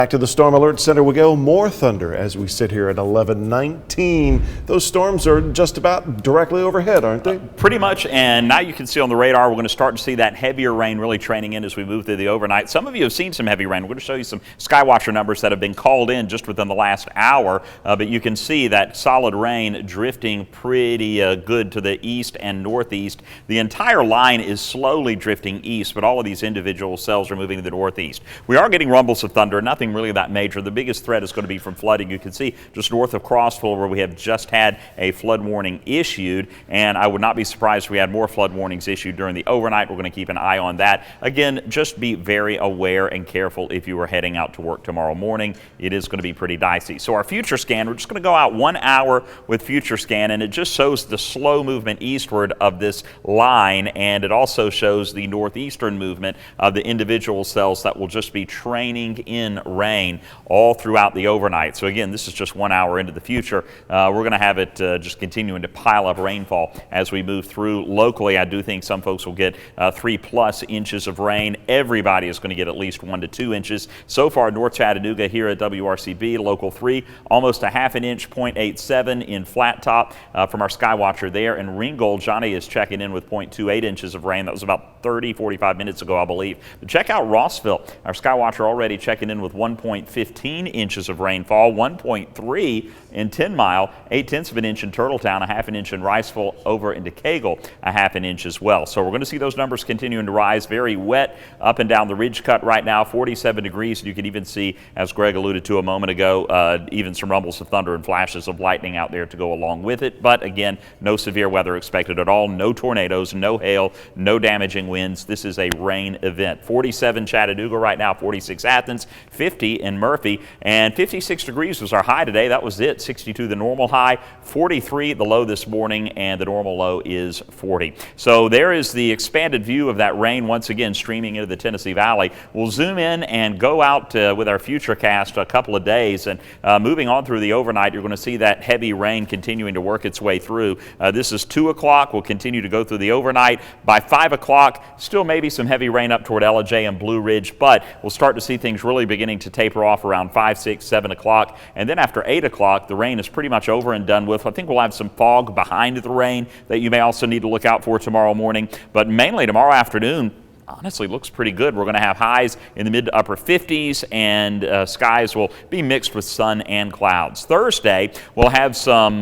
Back to the Storm Alert Center we go. More thunder as we sit here at 11:19. Those storms are just about directly overhead, aren't they? Pretty much, and now you can see on the radar we're going to start to see that heavier rain really training in as we move through the overnight. Some of you have seen some heavy rain. We're going to show you some Skywatcher numbers that have been called in just within the last hour, but you can see that solid rain drifting pretty good to the east and northeast. The entire line is slowly drifting east, but all of these individual cells are moving to the northeast. We are getting rumbles of thunder, nothing really that major. The biggest threat is going to be from flooding. You can see just north of Crossville where we have just had a flood warning issued, and I would not be surprised if we had more flood warnings issued during the overnight. We're going to keep an eye on that. Again, just be very aware and careful if you are heading out to work tomorrow morning. It is going to be pretty dicey. So our FUTURESCAN, we're just going to go out 1 hour with FUTURESCAN, and it just shows the slow movement eastward of this line, and it also shows the northeastern movement of the individual cells that will just be training in rain all throughout the overnight. So again, this is just 1 hour into the future. We're going to have it just continuing to pile up rainfall as we move through. Locally, I do think some folks will get 3+ inches of rain. Everybody is going to get at least 1 to 2 inches. So far, North Chattanooga here at WRCB, local 3, almost a ½ an inch, 0.87 in Flat Top from our Skywatcher there. In Ringgold, Johnny is checking in with 0.28 inches of rain. That was about 45 minutes ago, I believe. But check out Rossville. Our Skywatcher already checking in with 1.15 inches of rainfall, 1.3 in 10 Mile, 0.8 of an inch in Turtletown, a ½ an inch in Riceville, over into Cagle, a ½ an inch as well. So we're going to see those numbers continuing to rise. Very wet up and down the ridge cut right now, 47 degrees. And you can even see, as Greg alluded to a moment ago, even some rumbles of thunder and flashes of lightning out there to go along with it. But again, no severe weather expected at all. No tornadoes, no hail, no damaging winds. This is a rain event. 47 Chattanooga right now, 46 Athens, 50 in Murphy, and 56 degrees was our high today. That was it. 62 the normal high, 43 the low this morning, and the normal low is 40. So there is the expanded view of that rain once again streaming into the Tennessee Valley. We'll zoom in and go out with our FUTURECAST a couple of days, and moving on through the overnight, you're going to see that heavy rain continuing to work its way through. This is 2 o'clock. We'll continue to go through the overnight. By 5 o'clock, still maybe some heavy rain up toward Ellijay and Blue Ridge, but we'll start to see things really beginning to taper off around 5, 6, 7 o'clock. And then after 8 o'clock, the rain is pretty much over and done with. I think we'll have some fog behind the rain that you may also need to look out for tomorrow morning. But mainly tomorrow afternoon, honestly looks pretty good. We're going to have highs in the mid to upper 50s, and skies will be mixed with sun and clouds. Thursday, we'll have some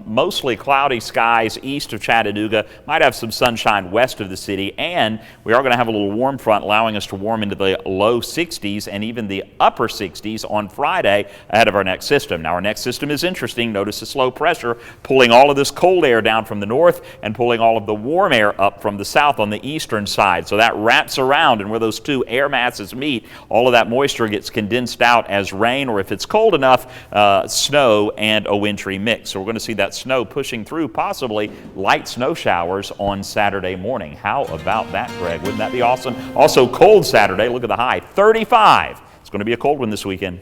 mostly cloudy skies east of Chattanooga. Might have some sunshine west of the city, and we are going to have a little warm front allowing us to warm into the low 60s and even the upper 60s on Friday ahead of our next system. Now, our next system is interesting. Notice the slow pressure pulling all of this cold air down from the north and pulling all of the warm air up from the south on the eastern side. So that wraps around, and where those two air masses meet, all of that moisture gets condensed out as rain, or if it's cold enough, snow and a wintry mix. So we're going to see that snow pushing through, possibly light snow showers on Saturday morning. How about that, Greg? Wouldn't that be awesome? Also cold Saturday. Look at the high, 35. It's going to be a cold one this weekend.